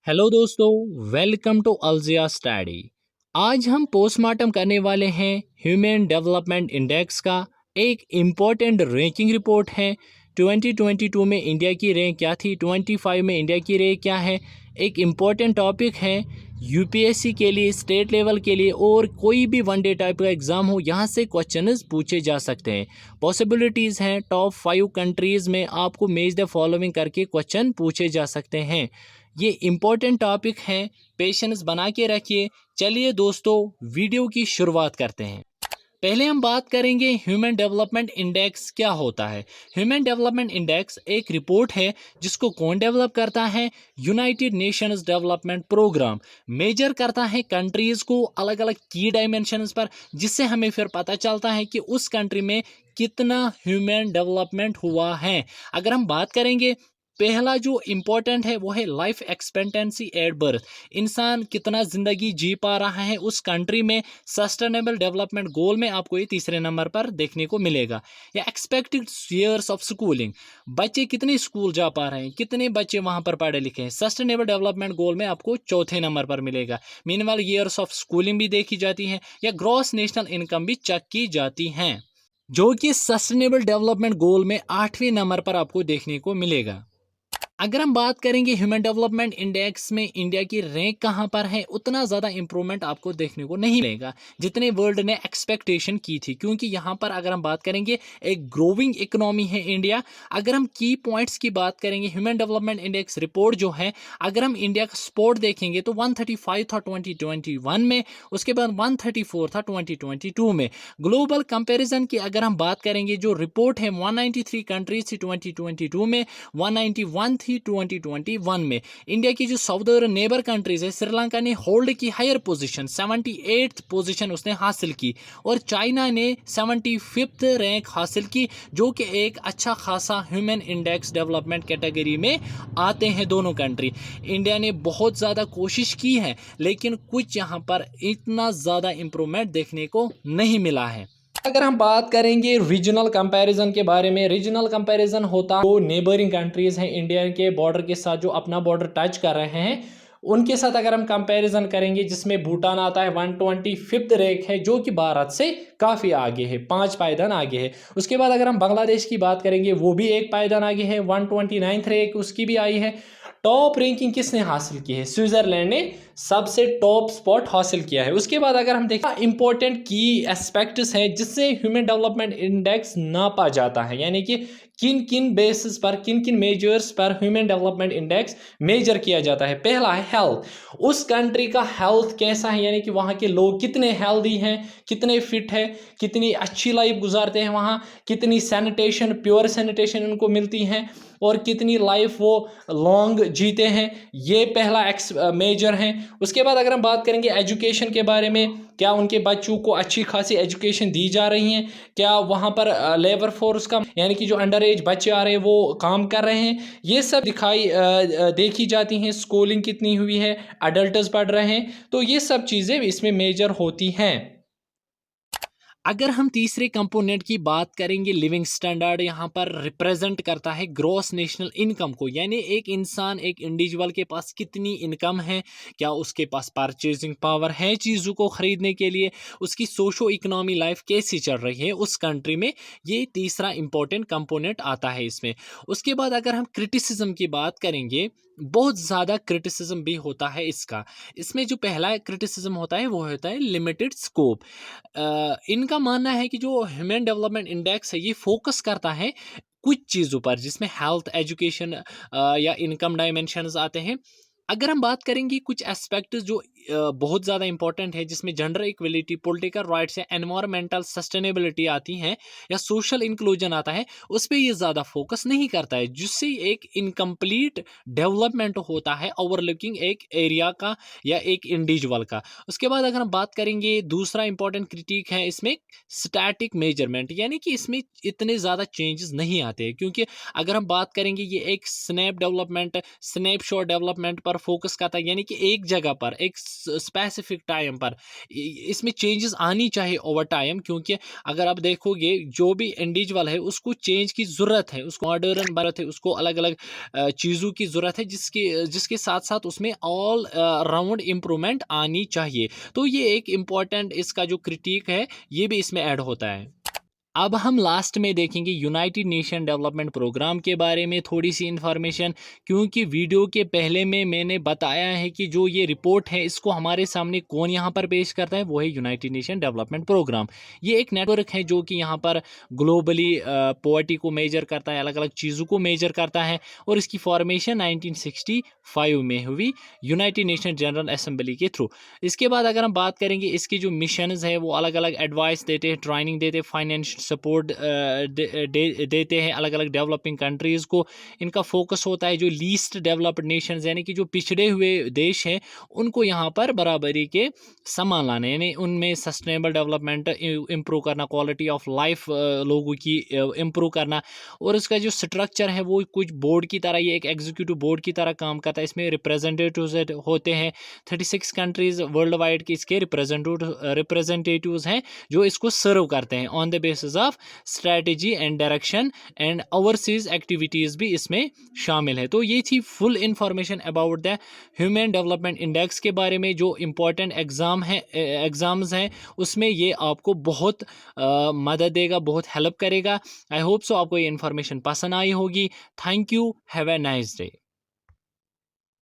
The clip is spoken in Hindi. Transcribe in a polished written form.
हेलो दोस्तों, वेलकम टू अलजिया स्टडी। आज हम पोस्टमार्टम करने वाले हैं ह्यूमन डेवलपमेंट इंडेक्स का। एक इम्पोर्टेंट रैंकिंग रिपोर्ट है। 2022 में इंडिया की रैंक क्या थी, 25 में इंडिया की रैंक क्या है। एक इम्पोर्टेंट टॉपिक है यूपीएससी के लिए, स्टेट लेवल के लिए और कोई भी वनडे टाइप का एग्ज़ाम हो, यहाँ से क्वेश्चंस पूछे जा सकते हैं। पॉसिबिलिटीज़ हैं टॉप 5 कंट्रीज़ में आपको मैच द फॉलोइंग करके क्वेश्चन पूछे जा सकते हैं। ये इम्पोर्टेंट टॉपिक है, पेशेंस बना के रखिए। चलिए दोस्तों, वीडियो की शुरुआत करते हैं। पहले हम बात करेंगे ह्यूमन डेवलपमेंट इंडेक्स क्या होता है। ह्यूमन डेवलपमेंट इंडेक्स एक रिपोर्ट है जिसको कौन डेवलप करता है, United Nations development programme. Measure करता है कंट्रीज़ को अलग अलग की डायमेंशंस पर, जिससे हमें फिर पता चलता है कि उस कंट्री में कितना ह्यूमन डेवलपमेंट हुआ है। अगर हम बात करेंगे, पहला जो इम्पोर्टेंट है वो है लाइफ एक्सपेक्टेंसी एट बर्थ। इंसान कितना ज़िंदगी जी पा रहा है उस कंट्री में। सस्टेनेबल डेवलपमेंट गोल में आपको ये तीसरे नंबर पर देखने को मिलेगा। या एक्सपेक्टेड ईयर्स ऑफ स्कूलिंग, बच्चे कितने स्कूल जा पा रहे हैं, कितने बच्चे वहाँ पर पढ़े लिखे हैं। सस्टेनेबल डेवलपमेंट गोल में आपको चौथे नंबर पर मिलेगा। मिनिमल ईयर्स ऑफ स्कूलिंग भी देखी जाती है, या ग्रॉस नेशनल इनकम भी चेक की जाती है, जो कि सस्टेनेबल डेवलपमेंट गोल में 8वें नंबर पर आपको देखने को मिलेगा। अगर हम बात करेंगे ह्यूमन डेवलपमेंट इंडेक्स में इंडिया की रैंक कहाँ पर है, उतना ज़्यादा इंप्रूवमेंट आपको देखने को नहीं मिलेगा जितने वर्ल्ड ने एक्सपेक्टेशन की थी, क्योंकि यहाँ पर अगर हम बात करेंगे, एक ग्रोविंग इकोनॉमी है इंडिया। अगर हम की पॉइंट्स की बात करेंगे, ह्यूमन डेवलपमेंट इंडेक्स रिपोर्ट जो है, अगर हम इंडिया का स्पोर्ट देखेंगे तो 135 था 2021 में, उसके बाद 134 था 2022 में। ग्लोबल कंपेरिजन की अगर हम बात करेंगे, जो रिपोर्ट है 193 कंट्रीज थी 2022 में, 191 थी 2021 में। इंडिया की जो साउदर्न नेबर कंट्रीज है, श्रीलंका ने होल्ड की हायर पोजीशन, 78th पोजीशन उसने हासिल की, और चाइना ने 75th रैंक हासिल की, जो कि एक अच्छा खासा ह्यूमन इंडेक्स डेवलपमेंट कैटेगरी में आते हैं दोनों कंट्री। इंडिया ने बहुत ज़्यादा कोशिश की है, लेकिन कुछ यहाँ पर इतना ज़्यादा इम्प्रूवमेंट देखने को नहीं मिला है। अगर हम बात करेंगे रीजनल कंपैरिजन के बारे में, रीजनल कंपैरिजन होता है जो नेबरिंग कंट्रीज हैं इंडिया के बॉर्डर के साथ, जो अपना बॉर्डर टच कर रहे हैं, उनके साथ अगर हम कंपैरिजन करेंगे, जिसमें भूटान आता है 125th रैंक है, जो कि भारत से काफ़ी आगे है, 5 पायदान आगे है। उसके बाद अगर हम बांग्लादेश की बात करेंगे, वो भी एक पायदान आगे है, 129th रैंक उसकी भी आई है। टॉप रैंकिंग किसने हासिल की है, स्विट्जरलैंड ने सबसे टॉप स्पॉट हासिल किया है। उसके बाद अगर हम देखें, इंपॉर्टेंट की एस्पेक्ट्स हैं जिससे ह्यूमन डेवलपमेंट इंडेक्स नापा जाता है, यानी कि किन किन बेसिस पर, किन किन मेजर्स पर ह्यूमन डेवलपमेंट इंडेक्स मेजर किया जाता है। पहला है हेल्थ, उस कंट्री का हेल्थ कैसा है, यानी कि वहाँ के लोग कितने हेल्दी हैं, कितने फिट है, कितनी अच्छी लाइफ गुजारते हैं वहाँ, कितनी सैनिटेशन, प्योर सैनिटेशन उनको मिलती हैं, और कितनी लाइफ वो लॉन्ग जीते हैं। ये पहला मेजर है। उसके बाद अगर हम बात करेंगे एजुकेशन के बारे में, क्या उनके बच्चों को अच्छी खासी एजुकेशन दी जा रही है, क्या वहाँ पर लेबर फोर्स का, यानी कि जो अंडर एज बच्चे आ रहे हैं वो काम कर रहे हैं, ये सब देखी जाती हैं। स्कूलिंग कितनी हुई है, अडल्टस पढ़ रहे हैं, तो ये सब चीज़ें इसमें मेजर होती हैं। अगर हम तीसरे कंपोनेंट की बात करेंगे, लिविंग स्टैंडर्ड यहाँ पर रिप्रेजेंट करता है ग्रॉस नेशनल इनकम को, यानी एक इंसान, एक इंडिविजुअल के पास कितनी इनकम है, क्या उसके पास परचेजिंग पावर है चीज़ों को ख़रीदने के लिए, उसकी सोशो इकोनॉमी लाइफ कैसी चल रही है उस कंट्री में। ये तीसरा इंपॉर्टेंट कंपोनेंट आता है इसमें। उसके बाद अगर हम क्रिटिसिज्म की बात करेंगे, बहुत ज़्यादा क्रिटिसिज्म भी होता है इसका। इसमें जो पहला क्रिटिसिज्म होता है वो होता है लिमिटेड स्कोप। इनका मानना है कि जो ह्यूमन डेवलपमेंट इंडेक्स है, ये फोकस करता है कुछ चीज़ों पर, जिसमें हेल्थ, एजुकेशन या इनकम डायमेंशंस आते हैं। अगर हम बात करेंगे कुछ एस्पेक्ट जो बहुत ज़्यादा इंपॉर्टेंट है, जिसमें जेंडर इक्वलिटी, पॉलिटिकल राइट्स या एनवायरमेंटल सस्टेनेबिलिटी आती हैं, या सोशल इंक्लूजन आता है, उस पर ये ज़्यादा फोकस नहीं करता है, जिससे एक इनकम्प्लीट डेवलपमेंट होता है, ओवरलुकिंग एक एरिया का या एक इंडिविजुअल का। उसके बाद अगर हम बात करेंगे, दूसरा इंपॉर्टेंट क्रिटिक है इसमें स्टैटिक मेजरमेंट, यानी कि इसमें इतने ज़्यादा चेंजेस नहीं आते हैं, क्योंकि अगर हम बात करेंगे, ये एक स्नैपशॉट डेवलपमेंट पर फोकस करता है, यानी कि एक जगह पर, एक स्पेसिफिक टाइम पर। इसमें चेंजेस आनी चाहिए ओवर टाइम, क्योंकि अगर आप देखोगे जो भी इंडिविजुअल है उसको चेंज की ज़रूरत है, उसको मॉडर्न ज़रूरत है, उसको अलग अलग चीज़ों की ज़रूरत है, जिसके साथ साथ उसमें ऑल राउंड इम्प्रूवमेंट आनी चाहिए। तो ये एक इम्पॉर्टेंट इसका जो क्रिटिक है ये भी इसमें ऐड होता है। अब हम लास्ट में देखेंगे यूनाइटेड नेशन डेवलपमेंट प्रोग्राम के बारे में थोड़ी सी इंफॉर्मेशन, क्योंकि वीडियो के पहले में मैंने बताया है कि जो ये रिपोर्ट है इसको हमारे सामने कौन यहाँ पर पेश करता है, वो है यूनाइटेड नेशन डेवलपमेंट प्रोग्राम। ये एक नेटवर्क है जो कि यहाँ पर ग्लोबली पॉवर्टी को मेजर करता है, अलग अलग चीज़ों को मेजर करता है, और इसकी फॉर्मेशन 1965 में हुई यूनाइटेड नेशन जनरल असेंबली के थ्रू। इसके बाद अगर हम बात करेंगे इसके जो मिशंस है वो अलग अलग एडवाइस देते हैं, ट्रेनिंग देते हैं, फाइनेंशियल सपोर्ट देते हैं अलग अलग डेवलपिंग कंट्रीज़ को। इनका फोकस होता है जो लीस्ट डेवलप्ड नेशंस यानी कि जो पिछड़े हुए देश हैं उनको यहाँ पर बराबरी के सामान लाने, यानी उनमें सस्टेनेबल डेवलपमेंट इम्प्रूव करना, क्वालिटी ऑफ लाइफ लोगों की इम्प्रूव करना। और इसका जो स्ट्रक्चर है वो कुछ बोर्ड की तरह, ये एक एग्जीक्यूटिव बोर्ड की तरह काम करता है। इसमें रिप्रेजेंटेटिव्स होते हैं 36 कंट्रीज़ वर्ल्ड वाइड के इसके रिप्रेजेंटेटिव्स हैं जो इसको सर्व करते हैं on the basis of strategy and direction, and overseas activities भी इसमें शामिल है। तो ये थी full information about the human development index के बारे में। जो इम्पोर्टेंट एग्ज़ाम्स हैं उसमें ये आपको बहुत मदद देगा, बहुत हेल्प करेगा। आई होप सो आपको ये इन्फॉर्मेशन पसंद आई होगी। Thank you, have a nice day.